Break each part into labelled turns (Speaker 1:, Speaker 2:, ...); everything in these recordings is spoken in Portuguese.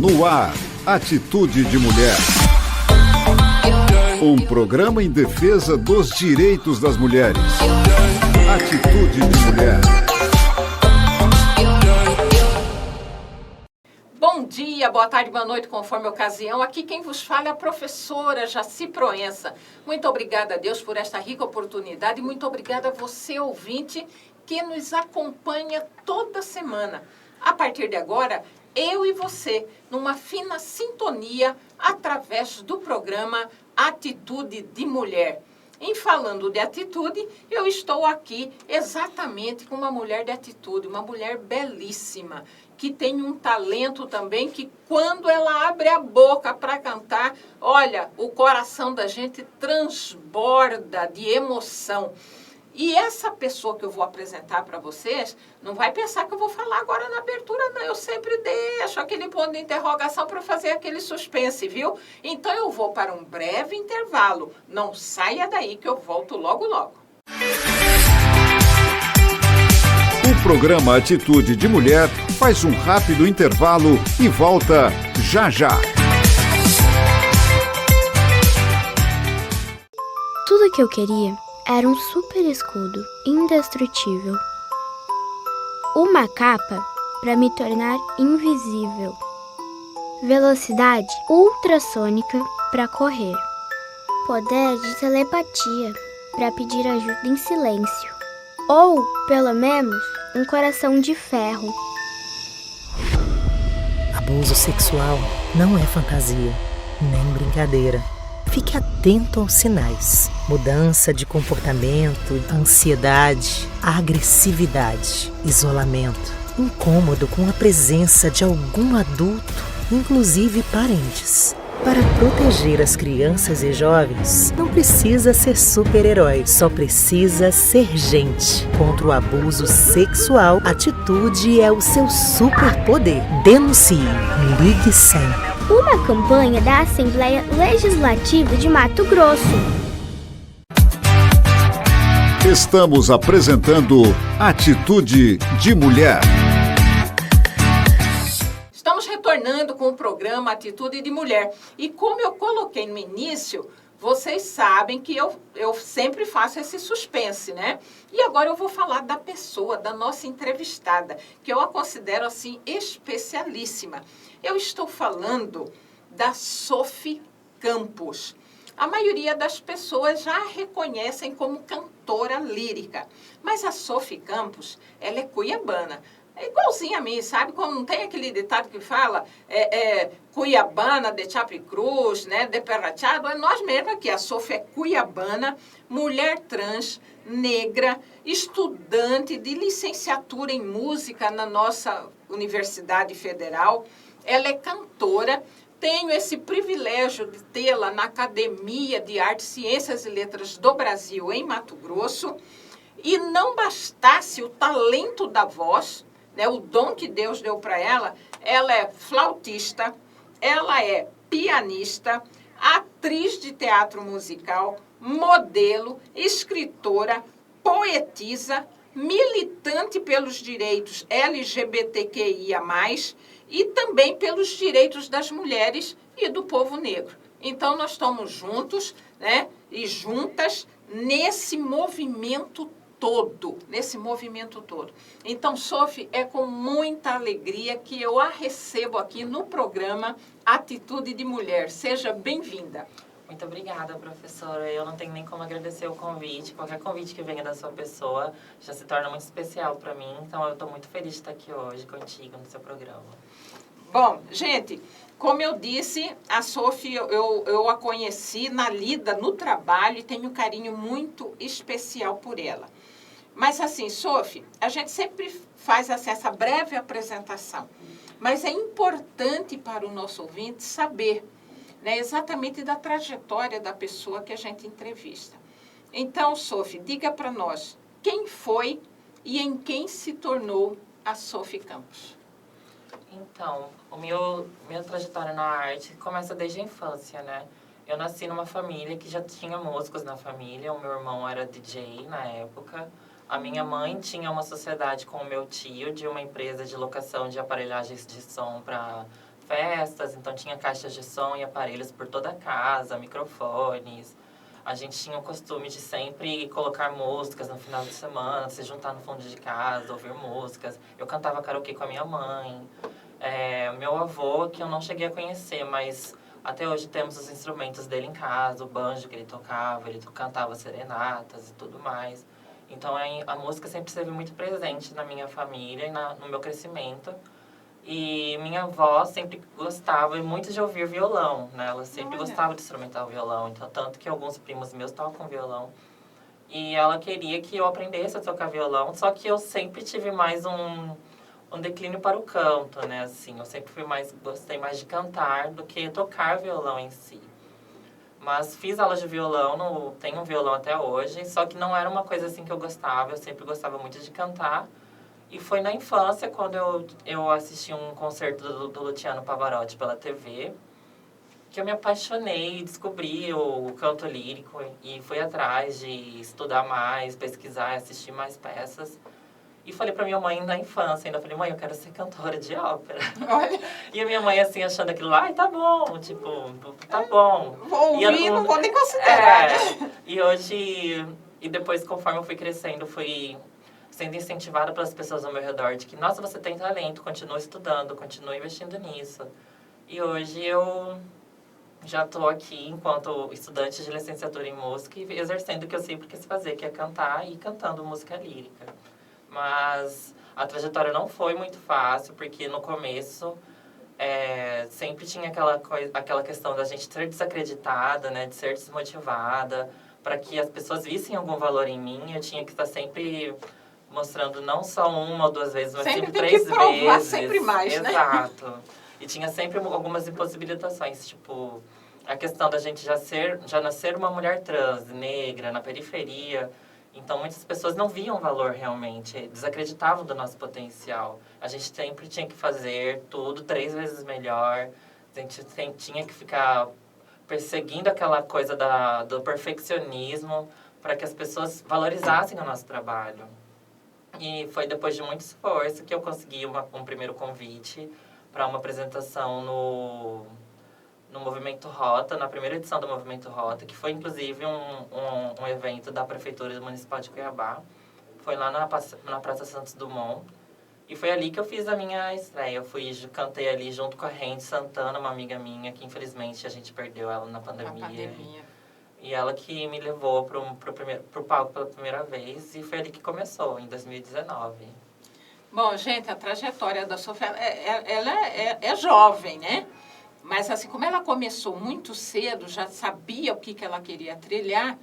Speaker 1: No ar, Atitude de Mulher. Um programa em defesa dos direitos das mulheres. Atitude de Mulher.
Speaker 2: Bom dia, boa tarde, boa noite, conforme a ocasião. Aqui quem vos fala é a professora Jaci Proença. Muito obrigada a Deus por esta rica oportunidade e muito obrigada a você, ouvinte, que nos acompanha toda semana. A partir de agora, eu e você, numa fina sintonia, através do programa Atitude de Mulher. Em falando de atitude, eu estou aqui exatamente com uma mulher de atitude, uma mulher belíssima, que tem um talento também que quando ela abre a boca para cantar, olha, o coração da gente transborda de emoção. E essa pessoa que eu vou apresentar para vocês, não vai pensar que eu vou falar agora na abertura, não. Eu sempre deixo aquele ponto de interrogação para fazer aquele suspense, viu? Então eu vou para um breve intervalo. Não saia daí que eu volto logo, logo.
Speaker 1: O programa Atitude de Mulher faz um rápido intervalo e volta já já.
Speaker 3: Tudo que eu queria era um super escudo indestrutível. Uma capa para me tornar invisível. Velocidade ultrassônica para correr. Poder de telepatia para pedir ajuda em silêncio. Ou, pelo menos, um coração de ferro.
Speaker 4: Abuso sexual não é fantasia, nem brincadeira. Fique atento aos sinais. Mudança de comportamento, ansiedade, agressividade, isolamento, incômodo com a presença de algum adulto, inclusive parentes. Para proteger as crianças e jovens, não precisa ser super-herói, só precisa ser gente. Contra o abuso sexual, atitude é o seu superpoder. Denuncie. Ligue 100.
Speaker 3: Uma campanha da Assembleia Legislativa de Mato Grosso.
Speaker 1: Estamos apresentando Atitude de Mulher.
Speaker 2: Estamos retornando com o programa Atitude de Mulher. E como eu coloquei no início, vocês sabem que eu sempre faço esse suspense, né? E agora eu vou falar da pessoa, da nossa entrevistada, que eu a considero, assim, especialíssima. Eu estou falando da Sophie Campos. A maioria das pessoas já a reconhecem como cantora lírica. Mas a Sophie Campos, ela é cuiabana. É igualzinha a mim, sabe? Como não tem aquele ditado que fala cuiabana de Chapecruz, né? De Perrachado. É nós mesmos aqui. A Sophie é cuiabana, mulher trans, negra, estudante de licenciatura em música na nossa Universidade Federal. Ela é cantora. Tenho esse privilégio de tê-la na Academia de Artes, Ciências e Letras do Brasil, em Mato Grosso. E não bastasse o talento da voz, né, o dom que Deus deu para ela é flautista, ela é pianista, atriz de teatro musical, modelo, escritora, poetisa, militante pelos direitos LGBTQIA+, e também pelos direitos das mulheres e do povo negro. Então, nós estamos juntos, né, e juntas nesse movimento todo, Então, Sophie, é com muita alegria que eu a recebo aqui no programa Atitude de Mulher. Seja bem-vinda.
Speaker 5: Muito obrigada, professora. Eu não tenho nem como agradecer o convite. Qualquer convite que venha da sua pessoa já se torna muito especial para mim. Então, eu estou muito feliz de estar aqui hoje contigo no seu programa.
Speaker 2: Bom, gente, como eu disse, a Sophie, eu a conheci na lida, no trabalho, e tenho um carinho muito especial por ela. Mas assim, Sophie, a gente sempre faz assim, essa breve apresentação, mas é importante para o nosso ouvinte saber, né, exatamente da trajetória da pessoa que a gente entrevista. Então, Sophie, diga para nós, quem foi e em quem se tornou a Sophie Campos?
Speaker 5: Então, minha trajetória na arte começa desde a infância, né? Eu nasci numa família que já tinha músicos na família. O meu irmão era DJ na época. A minha mãe tinha uma sociedade com o meu tio de uma empresa de locação de aparelhagens de som para festas, então tinha caixas de som e aparelhos por toda a casa, microfones. A gente tinha o costume de sempre colocar músicas no final de semana, se juntar no fundo de casa, ouvir músicas. Eu cantava karaokê com a minha mãe. Meu avô, que eu não cheguei a conhecer, mas até hoje temos os instrumentos dele em casa, o banjo que ele cantava serenatas e tudo mais. Então a música sempre esteve muito presente na minha família e no meu crescimento. E minha avó sempre gostava muito de ouvir violão, né? Ela sempre gostava de instrumentar o violão, então tanto que alguns primos meus tocam violão. E ela queria que eu aprendesse a tocar violão, só que eu sempre tive mais um declínio para o canto, né? Assim, eu sempre gostei mais de cantar do que tocar violão em si. Mas fiz aulas de violão, tenho um violão até hoje, só que não era uma coisa assim que eu gostava, eu sempre gostava muito de cantar. E foi na infância, quando eu assisti um concerto do Luciano Pavarotti pela TV, que eu me apaixonei e descobri o canto lírico e fui atrás de estudar mais, pesquisar, assistir mais peças. E falei pra minha mãe na infância, ainda falei, mãe, eu quero ser cantora de ópera.
Speaker 2: Olha.
Speaker 5: E a minha mãe, assim, achando aquilo, ai, tá bom, tipo, tá bom.
Speaker 2: Vou ouvir, não vou nem considerar, né?
Speaker 5: E hoje, e depois, conforme eu fui crescendo, fui sendo incentivada pelas pessoas ao meu redor de que, nossa, você tem talento, continua estudando, continua investindo nisso. E hoje eu já estou aqui enquanto estudante de licenciatura em música e exercendo o que eu sempre quis fazer, que é cantar e cantando música lírica. Mas a trajetória não foi muito fácil, porque no começo sempre tinha aquela questão da gente ser desacreditada, né, de ser desmotivada. Para que as pessoas vissem algum valor em mim, eu tinha que estar sempre mostrando não só uma ou duas vezes, mas sempre 3 vezes.
Speaker 2: Provar sempre mais, né?
Speaker 5: Exato. E tinha sempre algumas impossibilitações, tipo, a questão da gente já nascer uma mulher trans, negra, na periferia. Então, muitas pessoas não viam valor realmente, desacreditavam do nosso potencial. A gente sempre tinha que fazer tudo 3 vezes melhor, a gente tinha que ficar perseguindo aquela coisa do perfeccionismo para que as pessoas valorizassem o nosso trabalho. E foi depois de muito esforço que eu consegui um primeiro convite para uma apresentação no Movimento Rota, na primeira edição do Movimento Rota, que foi inclusive um evento da Prefeitura Municipal de Cuiabá. Foi lá na Praça Santos Dumont. E foi ali que eu fiz a minha estreia. Eu cantei ali junto com a Rende Santana, uma amiga minha, que infelizmente a gente perdeu ela na pandemia. E ela que me levou pro palco pela primeira vez. E foi ali que começou, em 2019.
Speaker 2: Bom, gente, a trajetória da Sofia, ela é jovem, né? Mas assim, como ela começou muito cedo, já sabia o que ela queria trilhar,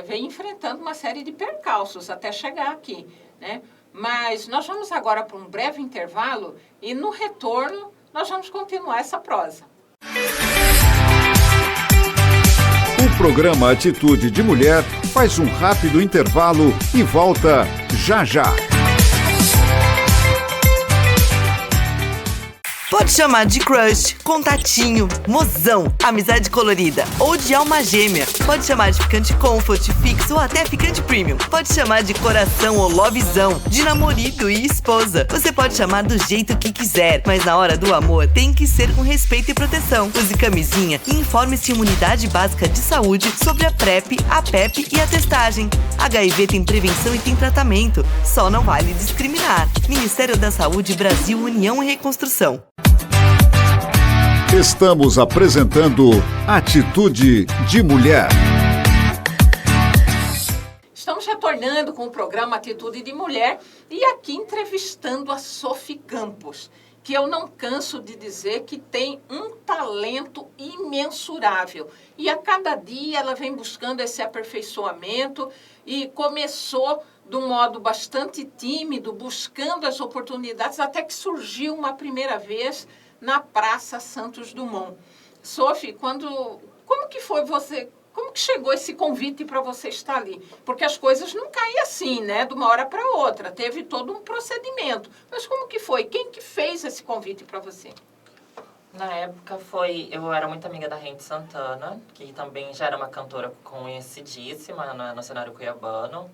Speaker 2: veio enfrentando uma série de percalços até chegar aqui, né? Mas nós vamos agora para um breve intervalo e no retorno nós vamos continuar essa prosa.
Speaker 1: O programa Atitude de Mulher faz um rápido intervalo e volta já já.
Speaker 6: Pode chamar de crush, contatinho, mozão, amizade colorida ou de alma gêmea. Pode chamar de ficante comfort, fixo ou até ficante premium. Pode chamar de coração ou lovezão, de namorado e esposa. Você pode chamar do jeito que quiser, mas na hora do amor tem que ser com respeito e proteção. Use camisinha e informe-se em Unidade Básica de Saúde sobre a PrEP, a PEP e a testagem. HIV tem prevenção e tem tratamento. Só não vale discriminar. Ministério da Saúde, Brasil, União e Reconstrução.
Speaker 1: Estamos apresentando Atitude de Mulher.
Speaker 2: Estamos retornando com o programa Atitude de Mulher e aqui entrevistando a Sophie Campos, que eu não canso de dizer que tem um talento imensurável. E a cada dia ela vem buscando esse aperfeiçoamento e começou de um modo bastante tímido, buscando as oportunidades, até que surgiu uma primeira vez na Praça Santos Dumont. Sophie, como que foi você, como que chegou esse convite para você estar ali? Porque as coisas não caem assim, né, de uma hora para outra, teve todo um procedimento. Mas como que foi? Quem que fez esse convite para você?
Speaker 5: Na época eu era muito amiga da Rende Santana, que também já era uma cantora conhecidíssima no cenário cuiabano.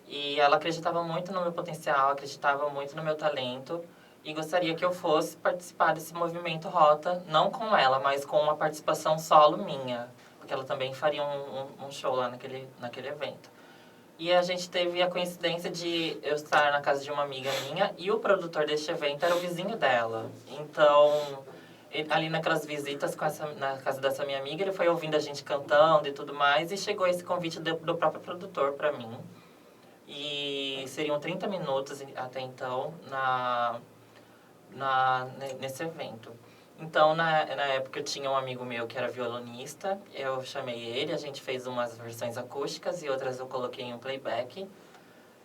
Speaker 5: E ela acreditava muito no meu potencial, acreditava muito no meu talento. e gostaria que eu fosse participar desse movimento Rota, não com ela, mas com uma participação solo minha, porque ela também faria um show lá naquele evento. E a gente teve a coincidência de eu estar na casa de uma amiga minha e o produtor deste evento era o vizinho dela. Então, ali naquelas visitas na casa dessa minha amiga, ele foi ouvindo a gente cantando e tudo mais, e chegou esse convite do próprio produtor para mim. E seriam 30 minutos até então nesse evento. Então, na época, eu tinha um amigo meu que era violonista, eu chamei ele, a gente fez umas versões acústicas e outras eu coloquei em um playback.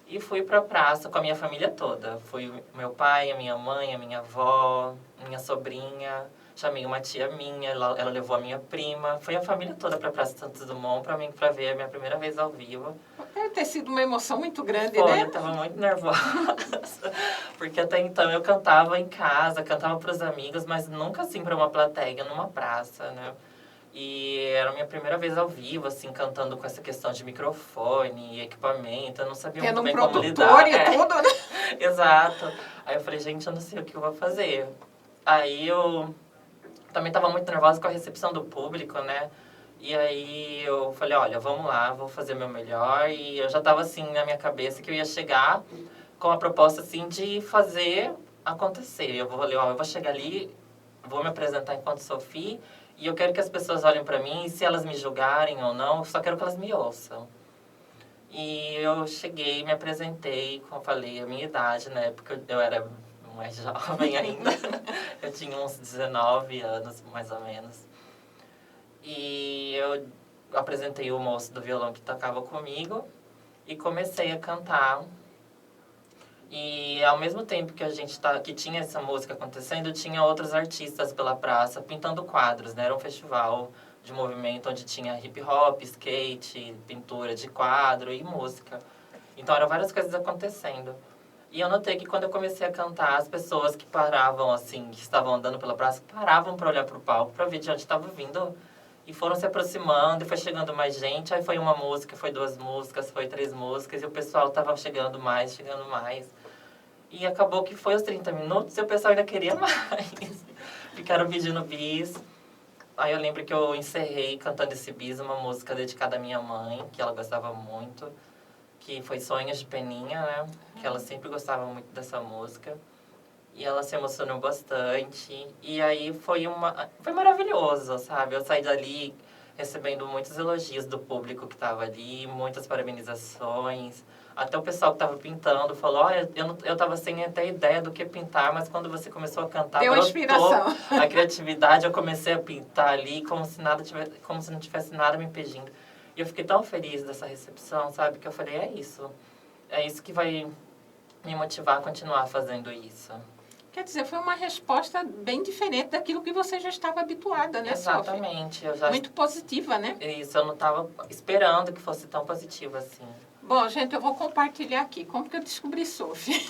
Speaker 5: E fui pra praça com a minha família toda. Fui meu pai, a minha mãe, a minha avó, minha sobrinha. Chamei uma tia minha, ela levou a minha prima. Foi a família toda pra Praça Santos Dumont pra ver a minha primeira vez ao vivo.
Speaker 2: Deve ter sido uma emoção muito grande,
Speaker 5: Foi,
Speaker 2: né?
Speaker 5: eu tava muito nervosa. Porque até então eu cantava em casa, cantava pros amigos, mas nunca assim pra uma plateia, numa praça, né? E era a minha primeira vez ao vivo, assim, cantando com essa questão de microfone e equipamento. Eu não sabia muito bem como lidar.
Speaker 2: Tendo um produtor e tudo, né?
Speaker 5: Exato. Aí eu falei, gente, eu não sei o que eu vou fazer. Aí eu também estava muito nervosa com a recepção do público, né? E aí eu falei, olha, vamos lá, vou fazer meu melhor. E eu já estava assim na minha cabeça que eu ia chegar com a proposta assim de fazer acontecer. Eu vou chegar ali, vou me apresentar enquanto Sophie e eu quero que as pessoas olhem para mim e se elas me julgarem ou não, eu só quero que elas me ouçam. E eu cheguei, me apresentei, como eu falei, a minha idade, na época eu era mais jovem ainda. Eu tinha uns 19 anos, mais ou menos. E eu apresentei o moço do violão que tocava comigo e comecei a cantar. E ao mesmo tempo que que tinha essa música acontecendo, tinha outros artistas pela praça pintando quadros, né? Era um festival de movimento onde tinha hip hop, skate, pintura de quadro e música. Então eram várias coisas acontecendo. E eu notei que quando eu comecei a cantar, as pessoas que paravam assim, que estavam andando pela praça, paravam para olhar para o palco, para ver de onde estava vindo. E foram se aproximando, e foi chegando mais gente. Aí foi uma música, foi 2 músicas, foi 3 músicas. E o pessoal estava chegando mais. E acabou que foi os 30 minutos e o pessoal ainda queria mais. Ficaram pedindo bis. Aí eu lembro que eu encerrei cantando esse bis, uma música dedicada à minha mãe, que ela gostava muito. Que foi Sonhos de Peninha, né? Que ela sempre gostava muito dessa música. E ela se emocionou bastante. E aí foi maravilhoso, sabe? Eu saí dali recebendo muitos elogios do público que estava ali, muitas parabenizações. Até o pessoal que estava pintando falou, olha, eu estava sem até ideia do que pintar, mas quando você começou a cantar,
Speaker 2: deu inspiração.
Speaker 5: A criatividade, eu comecei a pintar ali como se não tivesse nada me impedindo. E eu fiquei tão feliz dessa recepção, sabe? Que eu falei, é isso que vai me motivar a continuar fazendo isso.
Speaker 2: Quer dizer, foi uma resposta bem diferente daquilo que você já estava habituada, né,
Speaker 5: Exatamente.
Speaker 2: Sophie? Muito positiva, né?
Speaker 5: Isso, eu não estava esperando que fosse tão positiva assim.
Speaker 2: Bom, gente, eu vou compartilhar aqui como que eu descobri Sophie.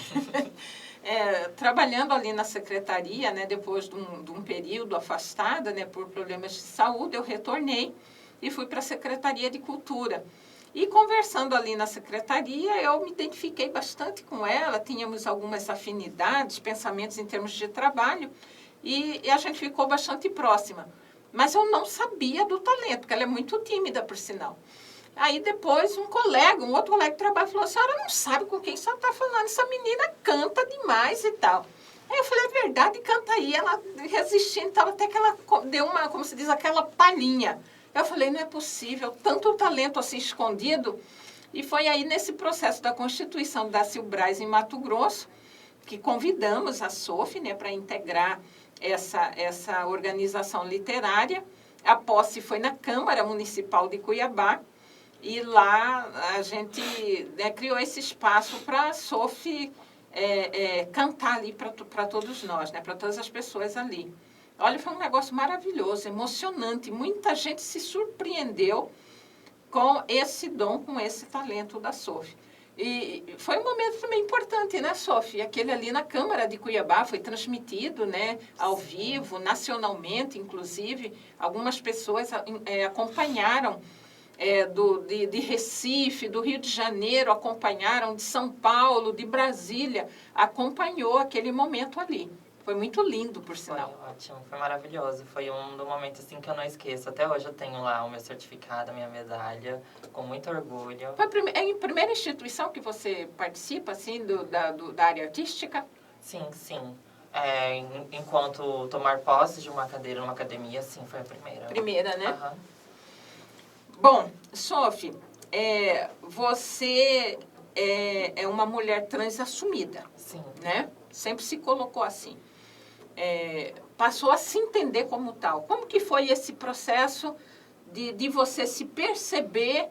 Speaker 2: Trabalhando ali na secretaria, né, depois de um período afastada, né, por problemas de saúde, eu retornei e fui para a Secretaria de Cultura. E conversando ali na secretaria, eu me identifiquei bastante com ela, tínhamos algumas afinidades, pensamentos em termos de trabalho, e a gente ficou bastante próxima. Mas eu não sabia do talento, porque ela é muito tímida, por sinal. Aí depois um outro colega de trabalho falou, a senhora não sabe com quem a senhora está falando, essa menina canta demais e tal. Aí eu falei, é verdade, canta aí. Ela resistindo, tal, até que ela deu uma, como se diz, aquela palhinha. Eu falei, não é possível, tanto talento assim escondido. E foi aí nesse processo da constituição da Silbras em Mato Grosso, que convidamos a Sophie, né, para integrar essa organização literária. A posse foi na Câmara Municipal de Cuiabá. E lá a gente, né, criou esse espaço para a Sophie cantar ali para todos nós, né, para todas as pessoas ali. Olha, foi um negócio maravilhoso, emocionante. Muita gente se surpreendeu com esse dom, com esse talento da Sophie. E foi um momento também importante, né, Sophie? Aquele ali na Câmara de Cuiabá foi transmitido, né, ao vivo, nacionalmente, inclusive. Algumas pessoas acompanharam de Recife, do Rio de Janeiro acompanharam, de São Paulo, de Brasília, acompanhou aquele momento ali. Foi muito lindo, por sinal.
Speaker 5: Foi ótimo, foi maravilhoso. Foi um momento assim que eu não esqueço. Até hoje eu tenho lá o meu certificado, a minha medalha, com muito orgulho.
Speaker 2: Foi a primeira instituição que você participa, assim, da área artística?
Speaker 5: Sim, sim. Enquanto tomar posse de uma cadeira numa academia, sim, foi a primeira.
Speaker 2: Primeira, né?
Speaker 5: Aham.
Speaker 2: Bom, Sophie, você é uma mulher trans assumida,
Speaker 5: Sim.
Speaker 2: né? Sempre se colocou assim. Passou a se entender como tal. Como que foi esse processo de você se perceber,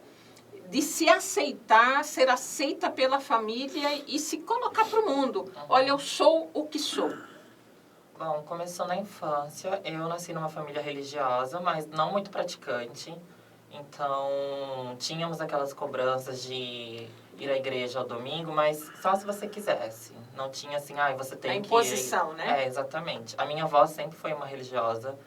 Speaker 2: de se aceitar, ser aceita pela família e se colocar para o mundo?
Speaker 5: Uhum.
Speaker 2: Olha, eu sou o que sou.
Speaker 5: Bom, começou na infância. Eu nasci numa família religiosa, mas não muito praticante. Então, tínhamos aquelas cobranças de ir à igreja ao domingo, mas só se você quisesse. Não tinha assim, você tem que ir.
Speaker 2: A imposição, né?
Speaker 5: Exatamente. A minha avó sempre foi uma religiosa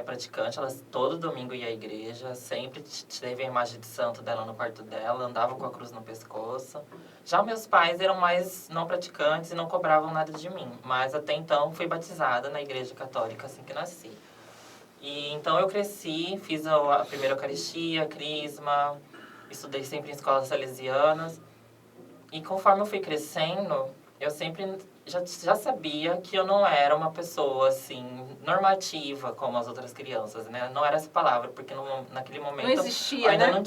Speaker 5: praticante. Ela todo domingo ia à igreja, sempre teve a imagem de santo dela no quarto dela, andava com a cruz no pescoço. Já meus pais eram mais não praticantes e não cobravam nada de mim. Mas até então fui batizada na igreja católica assim que nasci. E então eu cresci, fiz a primeira Eucaristia, Crisma, estudei sempre em escolas salesianas. E conforme eu fui crescendo, eu sempre já sabia que eu não era uma pessoa, assim, normativa como as outras crianças, né? Não era essa palavra, porque naquele momento...
Speaker 2: Não existia,
Speaker 5: eu ainda
Speaker 2: né?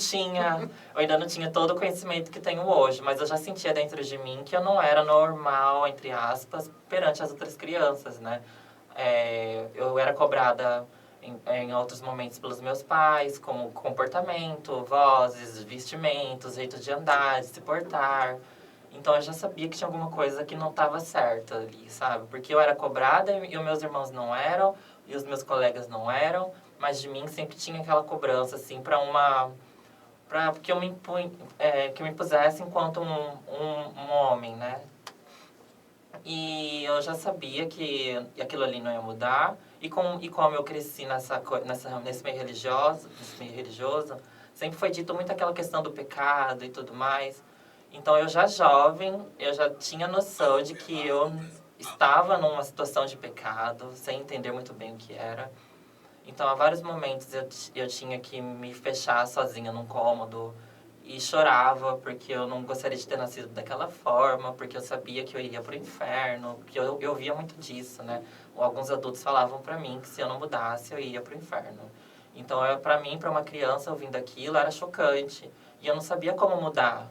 Speaker 5: eu ainda não tinha todo o conhecimento que tenho hoje, mas eu já sentia dentro de mim que eu não era normal, entre aspas, perante as outras crianças, né? Eu era cobrada em outros momentos pelos meus pais, como comportamento, vozes, vestimentos, jeito de andar, de se portar. Então eu já sabia que tinha alguma coisa que não estava certa ali, sabe? Porque eu era cobrada e os meus irmãos não eram, e os meus colegas não eram, mas de mim sempre tinha aquela cobrança, assim, para que eu que eu me pusesse enquanto um homem, né? E eu já sabia que aquilo ali não ia mudar. E como eu cresci nesse meio religioso, sempre foi dito muito aquela questão do pecado e tudo mais. Então, eu já jovem, eu já tinha noção de que eu estava numa situação de pecado, sem entender muito bem o que era. Então, há vários momentos eu tinha que me fechar sozinha num cômodo e chorava porque eu não gostaria de ter nascido daquela forma, porque eu sabia que eu iria pro inferno, porque eu via muito disso, né? Alguns adultos falavam pra mim que se eu não mudasse, eu ia pro inferno. Então, pra mim, pra uma criança ouvindo aquilo, era chocante. E eu não sabia como mudar.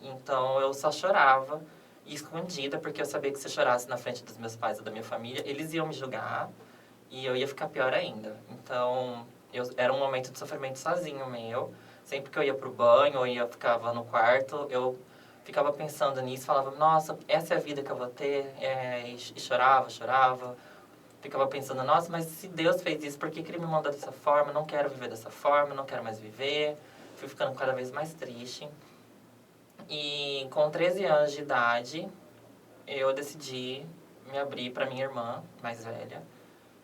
Speaker 5: Então, eu só chorava, e escondida, porque eu sabia que se eu chorasse na frente dos meus pais ou da minha família, eles iam me julgar e eu ia ficar pior ainda. Então, era um momento de sofrimento sozinho meu. Sempre que eu ia pro banho ou ficava no quarto, eu ficava pensando nisso, falava, nossa, essa é a vida que eu vou ter, e chorava. Ficava pensando, nossa, mas se Deus fez isso, por que ele me mandou dessa forma? Não quero viver dessa forma, não quero mais viver. Fui ficando cada vez mais triste. E com 13 anos de idade, eu decidi me abrir para minha irmã mais velha.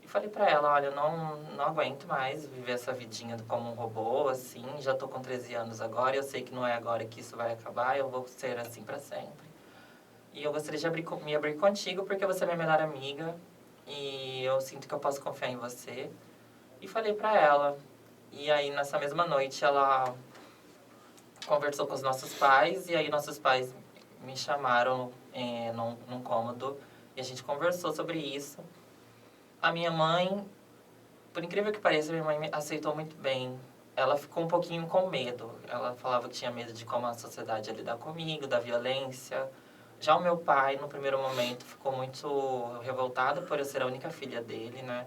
Speaker 5: E falei para ela, olha, eu não aguento mais viver essa vidinha como um robô, assim. Já tô com 13 anos agora, eu sei que não é agora que isso vai acabar, eu vou ser assim para sempre. E eu gostaria de me abrir contigo porque você é minha melhor amiga. E eu sinto que eu posso confiar em você. E falei para ela. E aí, nessa mesma noite, ela conversou com os nossos pais, e aí nossos pais me chamaram num cômodo e a gente conversou sobre isso. A minha mãe, por incrível que pareça, minha mãe me aceitou muito bem. Ela ficou um pouquinho com medo. Ela falava que tinha medo de como a sociedade ia lidar comigo, da violência. Já o meu pai, no primeiro momento, ficou muito revoltado por eu ser a única filha dele, né?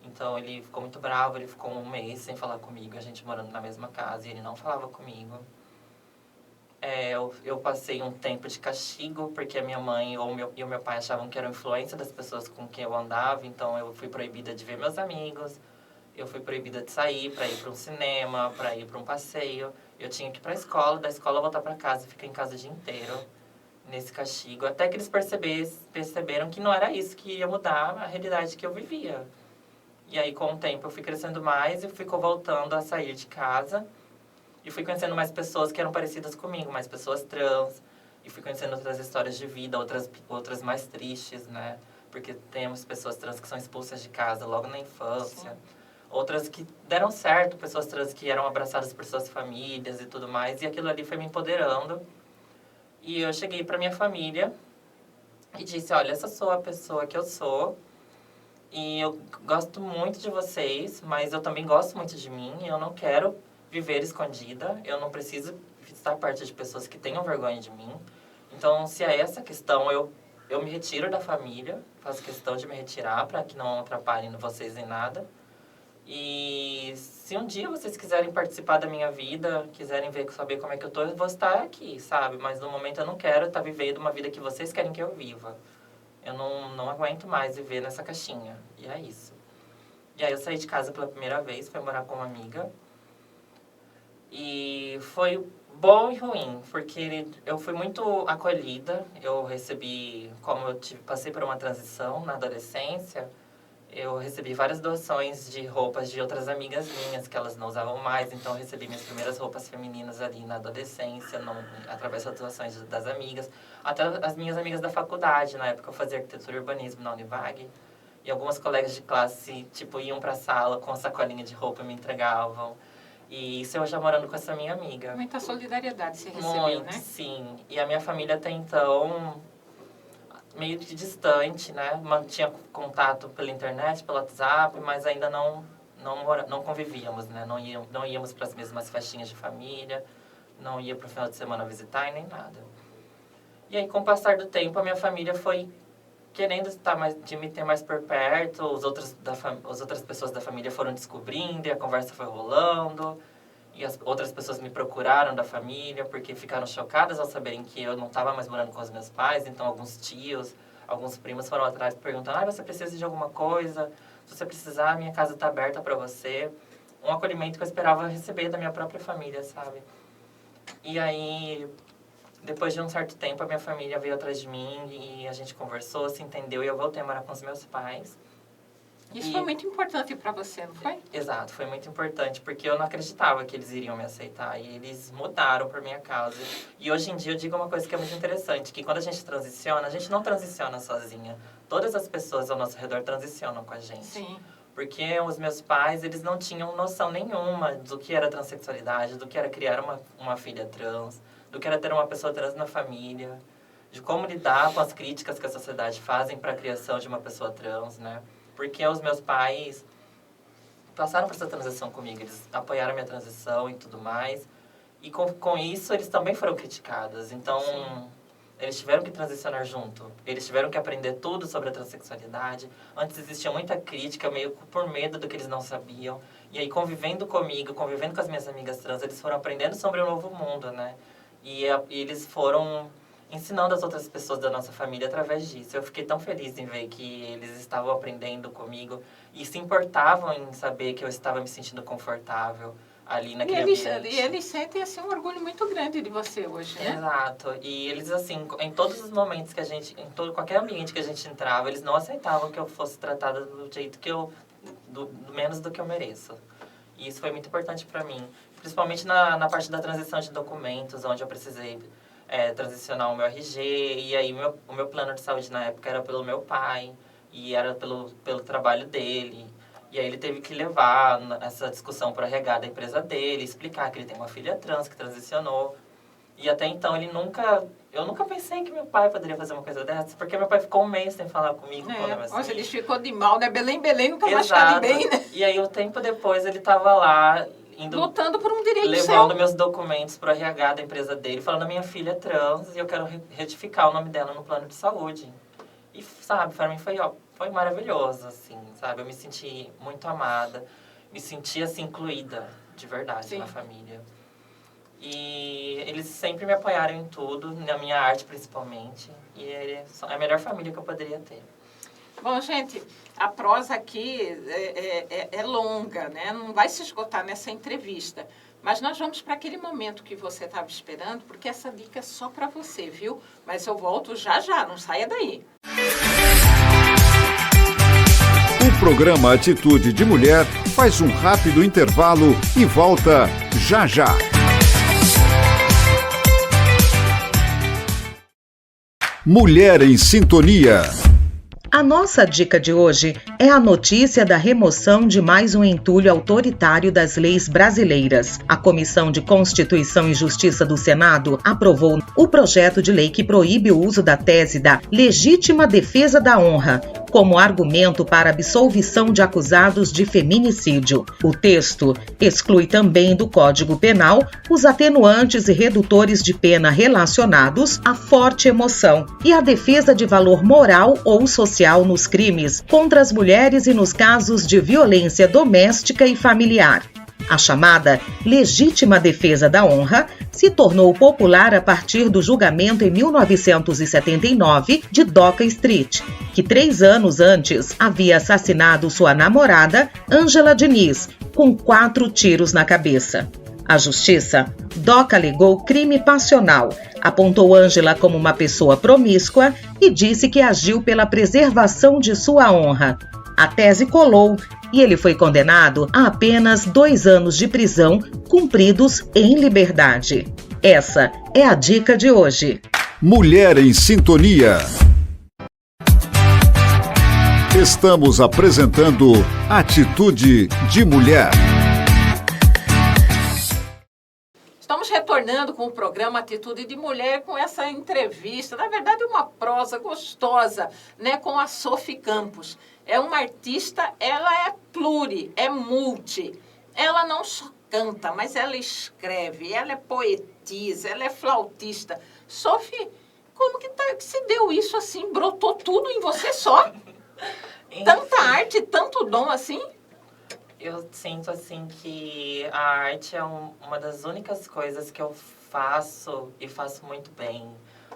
Speaker 5: Então, ele ficou muito bravo, ele ficou um mês sem falar comigo, a gente morando na mesma casa, e ele não falava comigo. Eu passei um tempo de castigo, porque a minha mãe e o meu pai achavam que era influência das pessoas com quem eu andava. Então, eu fui proibida de ver meus amigos. Eu fui proibida de sair para ir para um cinema, para ir para um passeio. Eu tinha que ir para a escola, da escola voltar para casa e ficar em casa o dia inteiro, nesse castigo. Até que eles perceberam que não era isso que ia mudar a realidade que eu vivia. E aí, com o tempo, eu fui crescendo mais e fui voltando a sair de casa. E fui conhecendo mais pessoas que eram parecidas comigo, mais pessoas trans. E fui conhecendo outras histórias de vida, outras mais tristes, né? Porque temos pessoas trans que são expulsas de casa logo na infância. Sim. Outras que deram certo, pessoas trans que eram abraçadas por suas famílias e tudo mais. E aquilo ali foi me empoderando. E eu cheguei para minha família e disse, olha, essa sou a pessoa que eu sou. E eu gosto muito de vocês, mas eu também gosto muito de mim. E eu não quero viver escondida. Eu não preciso estar perto de pessoas que tenham vergonha de mim. Então, se é essa questão, eu me retiro da família. Faço questão de me retirar para que não atrapalhem vocês em nada. E se um dia vocês quiserem participar da minha vida, quiserem saber como é que eu tô, eu vou estar aqui, sabe? Mas no momento eu não quero estar vivendo uma vida que vocês querem que eu viva. Eu não aguento mais viver nessa caixinha. E é isso. E aí eu saí de casa pela primeira vez, fui morar com uma amiga. E foi bom e ruim, porque eu fui muito acolhida. Eu recebi, como eu passei por uma transição na adolescência, eu recebi várias doações de roupas de outras amigas minhas, que elas não usavam mais. Então, eu recebi minhas primeiras roupas femininas ali na adolescência, através das doações das amigas. Até as minhas amigas da faculdade, na época eu fazia arquitetura e urbanismo na Univag. E algumas colegas de classe, tipo, iam pra sala com sacolinha de roupa e me entregavam. E isso eu já morando com essa minha amiga.
Speaker 2: Muita solidariedade você recebeu,
Speaker 5: muito,
Speaker 2: né?
Speaker 5: Sim. E a minha família até então, meio que distante, né? Mantinha contato pela internet, pelo WhatsApp, mas ainda não convivíamos, né? Não íamos para as mesmas festinhas de família, não ia para o final de semana visitar e nem nada. E aí, com o passar do tempo, a minha família foi querendo de me ter mais por perto, as outras pessoas da família foram descobrindo e a conversa foi rolando. E as outras pessoas me procuraram da família porque ficaram chocadas ao saberem que eu não estava mais morando com os meus pais. Então, alguns tios, alguns primos foram atrás perguntando, você precisa de alguma coisa? Se você precisar, minha casa está aberta para você. Um acolhimento que eu esperava receber da minha própria família, sabe? E aí, depois de um certo tempo, a minha família veio atrás de mim e a gente conversou, se entendeu e eu voltei a morar com os meus pais.
Speaker 2: Isso foi muito importante para você, não foi?
Speaker 5: Exato, foi muito importante, porque eu não acreditava que eles iriam me aceitar. E eles mudaram por minha causa. E hoje em dia eu digo uma coisa que é muito interessante, que quando a gente transiciona, a gente não transiciona sozinha. Todas as pessoas ao nosso redor transicionam com a gente.
Speaker 2: Sim.
Speaker 5: Porque os meus pais, eles não tinham noção nenhuma do que era transexualidade, do que era criar uma filha trans, do que era ter uma pessoa trans na família, de como lidar com as críticas que a sociedade fazem para a criação de uma pessoa trans, né? Porque os meus pais passaram por essa transição comigo, eles apoiaram a minha transição e tudo mais. E com isso, eles também foram criticados. Então, sim, eles tiveram que transicionar junto. Eles tiveram que aprender tudo sobre a transexualidade. Antes existia muita crítica, meio por medo do que eles não sabiam. E aí, convivendo comigo, convivendo com as minhas amigas trans, eles foram aprendendo sobre o novo mundo, né? E eles foram ensinando as outras pessoas da nossa família através disso. Eu fiquei tão feliz em ver que eles estavam aprendendo comigo e se importavam em saber que eu estava me sentindo confortável ali naquele ambiente.
Speaker 2: E eles sentem, assim, um orgulho muito grande de você hoje, né?
Speaker 5: Exato. E eles, assim, em todos os momentos que a gente, qualquer ambiente que a gente entrava, eles não aceitavam que eu fosse tratada do jeito que menos do que eu mereço. E isso foi muito importante para mim. Principalmente na parte da transição de documentos, onde eu precisei transicionar o meu RG, e aí o meu plano de saúde na época era pelo meu pai, e era pelo trabalho dele. E aí ele teve que levar essa discussão para o RH da empresa dele, explicar que ele tem uma filha trans que transicionou. E até então eu nunca pensei que meu pai poderia fazer uma coisa dessa, porque meu pai ficou um mês sem falar comigo quando eu
Speaker 2: Nossa, ele ficou de mal, né? Belém, nunca mais está de bem, né?
Speaker 5: E aí, um tempo depois, ele estava lá,
Speaker 2: lutando por um direito
Speaker 5: levando meus documentos para o RH da empresa dele, falando, minha filha é trans e eu quero retificar o nome dela no plano de saúde. E, sabe, para mim foi maravilhoso, assim, sabe? Eu me senti muito amada, me senti, assim, incluída, de verdade, sim, na família. E eles sempre me apoiaram em tudo, na minha arte principalmente. E é a melhor família que eu poderia ter.
Speaker 2: Bom, gente, a prosa aqui é longa, né? Não vai se esgotar nessa entrevista. Mas nós vamos para aquele momento que você estava esperando, porque essa dica é só para você, viu? Mas eu volto já, não saia daí.
Speaker 1: O programa Atitude de Mulher faz um rápido intervalo e volta já. Mulher em Sintonia.
Speaker 4: A nossa dica de hoje é a notícia da remoção de mais um entulho autoritário das leis brasileiras. A Comissão de Constituição e Justiça do Senado aprovou o projeto de lei que proíbe o uso da tese da legítima defesa da honra como argumento para absolvição de acusados de feminicídio. O texto exclui também do Código Penal os atenuantes e redutores de pena relacionados à forte emoção e à defesa de valor moral ou social nos crimes contra as mulheres e nos casos de violência doméstica e familiar. A chamada legítima defesa da honra se tornou popular a partir do julgamento em 1979 de Doca Street, que 3 anos antes havia assassinado sua namorada, Ângela Diniz, com 4 tiros na cabeça. A justiça, Doca alegou crime passional, apontou Ângela como uma pessoa promíscua e disse que agiu pela preservação de sua honra. A tese colou e ele foi condenado a apenas 2 anos de prisão cumpridos em liberdade. Essa é a dica de hoje.
Speaker 1: Mulher em Sintonia. Estamos apresentando Atitude de Mulher.
Speaker 2: Estamos retornando com o programa Atitude de Mulher, com essa entrevista, na verdade uma prosa gostosa, né, com a Sophie Campos. É uma artista, ela é é multi. Ela não só canta, mas ela escreve, ela é poetisa, ela é flautista. Sophie, como que se deu isso assim? Brotou tudo em você só? Tanta arte, tanto dom assim?
Speaker 5: Eu sinto, assim, que a arte é uma das únicas coisas que eu faço e faço muito bem.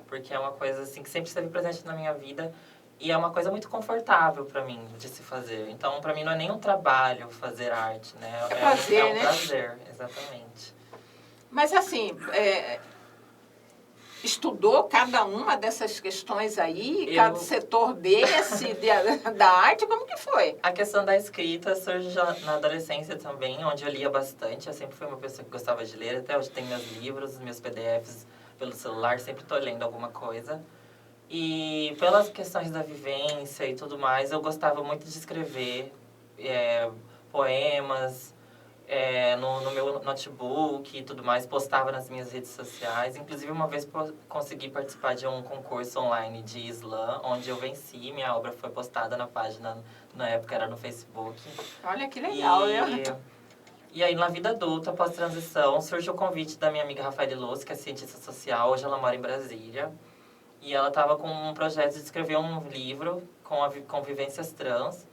Speaker 5: Porque é uma coisa, assim, que sempre esteve presente na minha vida e é uma coisa muito confortável para mim de se fazer. Então, para mim, não é nem um trabalho fazer arte, né?
Speaker 2: É prazer,
Speaker 5: é um
Speaker 2: né?
Speaker 5: prazer, exatamente.
Speaker 2: Mas, assim, estudou cada uma dessas questões aí, cada setor da arte, como que foi?
Speaker 5: A questão da escrita surge já na adolescência também, onde eu lia bastante. Eu sempre fui uma pessoa que gostava de ler, até hoje tenho meus livros, meus PDFs pelo celular, sempre estou lendo alguma coisa. E pelas questões da vivência e tudo mais, eu gostava muito de escrever poemas, no meu notebook e tudo mais, postava nas minhas redes sociais. Inclusive, uma vez consegui participar de um concurso online de slam, onde eu venci, minha obra foi postada na página, na época era no Facebook.
Speaker 2: Olha que legal,
Speaker 5: E aí, na vida adulta, após transição, surgiu o convite da minha amiga Rafaela Luz, que é cientista social, hoje ela mora em Brasília. E ela estava com um projeto de escrever um livro com vivências trans.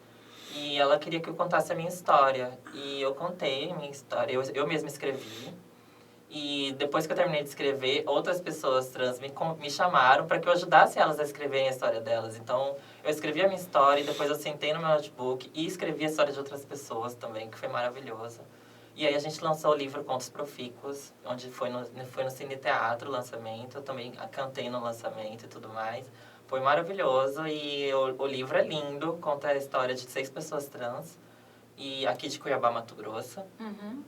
Speaker 5: E ela queria que eu contasse a minha história. E eu contei a minha história, eu mesma escrevi. E depois que eu terminei de escrever, outras pessoas trans me chamaram para que eu ajudasse elas a escreverem a história delas. Então, eu escrevi a minha história e depois eu sentei no meu notebook e escrevi a história de outras pessoas também, que foi maravilhosa. E aí a gente lançou o livro Contos Profícuos, onde foi no Cine Teatro o lançamento. Eu também cantei no lançamento e tudo mais. Foi maravilhoso e o livro é lindo, conta a história de 6 pessoas trans, e aqui de Cuiabá, Mato Grosso.
Speaker 2: Uhum.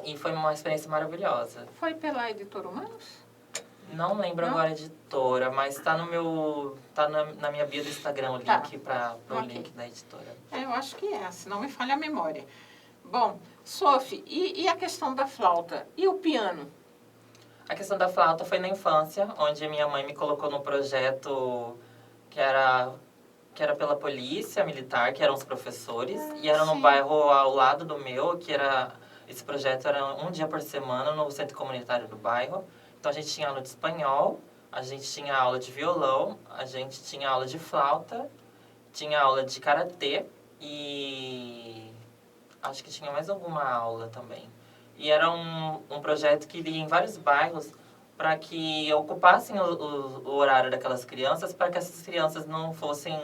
Speaker 5: E foi uma experiência maravilhosa.
Speaker 2: Foi pela Editora Humanos?
Speaker 5: Não lembro agora a editora, mas tá na minha bio do Instagram o link para o link da editora.
Speaker 2: Eu acho que se não me falha a memória. Bom, Sophie, e a questão da flauta? E o piano?
Speaker 5: A questão da flauta foi na infância, onde minha mãe me colocou num projeto que era pela polícia militar, que eram os professores, e era num bairro ao lado do meu, esse projeto era um dia por semana no centro comunitário do bairro. Então a gente tinha aula de espanhol, a gente tinha aula de violão, a gente tinha aula de flauta, tinha aula de karatê e acho que tinha mais alguma aula também. E era um projeto que ia em vários bairros para que ocupassem o horário daquelas crianças, para que essas crianças não fossem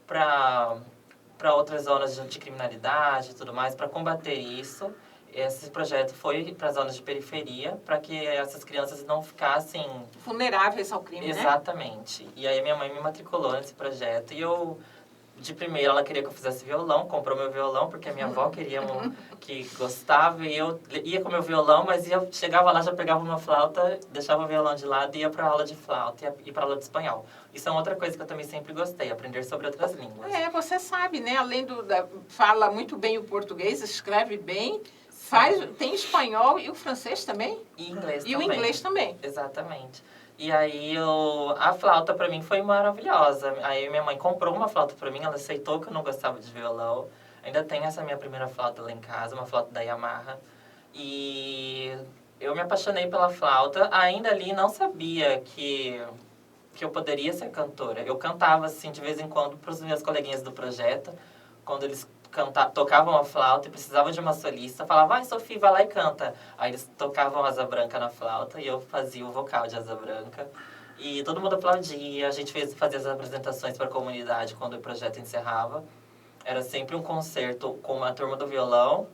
Speaker 5: para outras zonas de criminalidade e tudo mais, para combater isso. Esse projeto foi para zonas de periferia, para que essas crianças não ficassem
Speaker 2: vulneráveis ao crime,
Speaker 5: exatamente. Né? E aí minha mãe me matriculou nesse projeto e eu de primeira ela queria que eu fizesse violão, comprou meu violão, porque a minha avó queria que gostava, e eu ia com meu violão, mas chegava lá, já pegava uma flauta, deixava o violão de lado e ia para aula de flauta e para aula de espanhol. Isso é outra coisa que eu também sempre gostei, aprender sobre outras línguas.
Speaker 2: Você sabe, né? Além fala muito bem o português, escreve bem, tem espanhol e o francês também?
Speaker 5: E inglês
Speaker 2: também.
Speaker 5: E o
Speaker 2: inglês também.
Speaker 5: Exatamente. E aí, a flauta para mim foi maravilhosa. Aí minha mãe comprou uma flauta para mim, ela aceitou que eu não gostava de violão. Ainda tenho essa minha primeira flauta lá em casa, uma flauta da Yamaha. E eu me apaixonei pela flauta. Ainda ali não sabia que eu poderia ser cantora. Eu cantava, assim, de vez em quando para os meus coleguinhas do projeto, quando eles tocavam a flauta e precisavam de uma solista, falava, vai, Sofia, vai lá e canta. Aí eles tocavam Asa Branca na flauta e eu fazia o vocal de Asa Branca. E todo mundo aplaudia, a gente fazia as apresentações para a comunidade quando o projeto encerrava. Era sempre um concerto com uma turma do violão,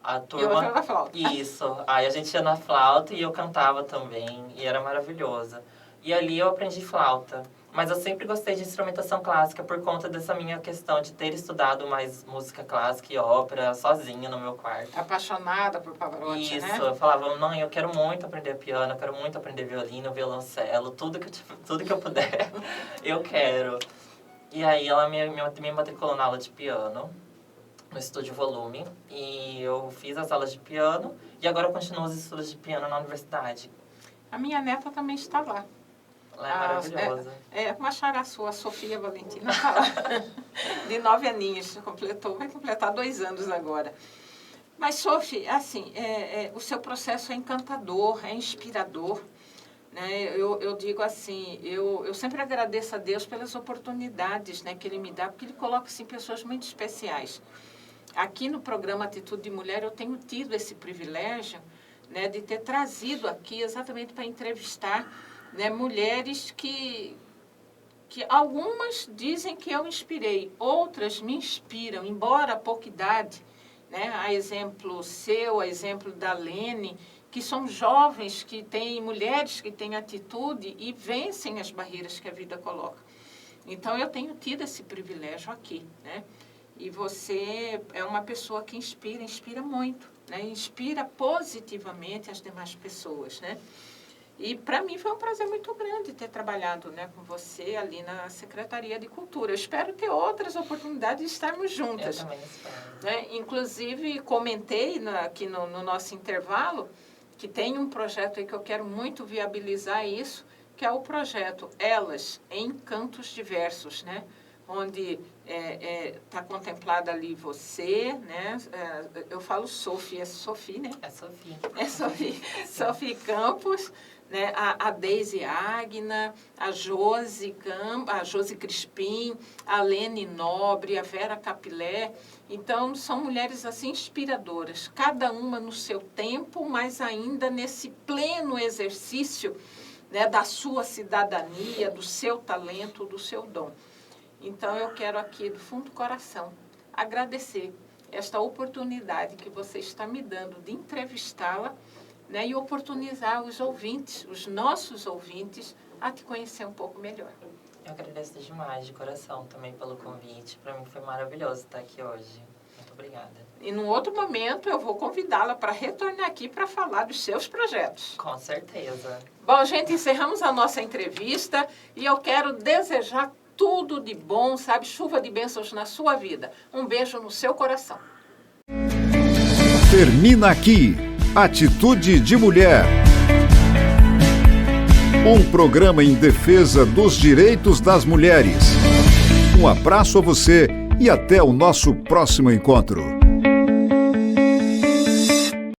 Speaker 5: a turma...
Speaker 2: E outra na flauta.
Speaker 5: Isso. Aí a gente ia na flauta e eu cantava também, e era maravilhoso. E ali eu aprendi flauta. Mas eu sempre gostei de instrumentação clássica por conta dessa minha questão de ter estudado mais música clássica e ópera sozinha no meu quarto.
Speaker 2: Apaixonada por Pavarotti,
Speaker 5: Isso,
Speaker 2: né?
Speaker 5: Eu falava, mãe, eu quero muito aprender piano, eu quero muito aprender violino, violoncelo, tudo que eu puder, eu quero. E aí ela me matriculou na aula de piano, no Estúdio Volume, e eu fiz as aulas de piano, e agora eu continuo os estudos de piano na universidade.
Speaker 2: A minha neta também está lá.
Speaker 5: Ela é maravilhosa.
Speaker 2: Uma xará sua, a Sofia Valentina, está lá. De 9 aninhos, vai completar 2 anos agora. Mas, Sofia, assim, o seu processo é encantador, é inspirador. Né? Eu digo assim, eu sempre agradeço a Deus pelas oportunidades, né, que Ele me dá, porque Ele coloca assim, pessoas muito especiais. Aqui no programa Atitude de Mulher, eu tenho tido esse privilégio, né, de ter trazido aqui exatamente para entrevistar, né, mulheres que algumas dizem que eu inspirei, outras me inspiram, embora a pouca idade, né, a exemplo seu, a exemplo da Lene, que são jovens, mulheres que têm atitude e vencem as barreiras que a vida coloca. Então, eu tenho tido esse privilégio aqui, né? E você é uma pessoa que inspira muito, né? Inspira positivamente as demais pessoas, né? E para mim foi um prazer muito grande ter trabalhado, né, com você ali na Secretaria de Cultura. Eu espero ter outras oportunidades de estarmos juntas.
Speaker 5: Eu também espero.
Speaker 2: Né? Inclusive, comentei aqui no nosso intervalo que tem um projeto aí que eu quero muito viabilizar isso, que é o projeto Elas em Cantos Diversos, né? Onde está contemplada ali você, né? Eu falo Sofia, é Sofia, né?
Speaker 5: É Sofia.
Speaker 2: É Sofia. Sofia Campos, né? A Deise Agna, a Josi Crispim, a Lene Nobre, a Vera Capilé. Então, são mulheres assim inspiradoras, cada uma no seu tempo, mas ainda nesse pleno exercício, né, da sua cidadania, do seu talento, do seu dom. Então, eu quero aqui, do fundo do coração, agradecer esta oportunidade que você está me dando de entrevistá-la, né, e oportunizar os ouvintes, os nossos ouvintes, a te conhecer um pouco melhor.
Speaker 5: Eu agradeço demais, de coração, também pelo convite. Para mim foi maravilhoso estar aqui hoje. Muito obrigada.
Speaker 2: E num outro momento eu vou convidá-la para retornar aqui para falar dos seus projetos.
Speaker 5: Com certeza.
Speaker 2: Bom, gente, encerramos a nossa entrevista e eu quero desejar tudo de bom, sabe? Chuva de bênçãos na sua vida. Um beijo no seu coração.
Speaker 1: Termina aqui Atitude de Mulher. Um programa em defesa dos direitos das mulheres. Um abraço a você e até o nosso próximo encontro.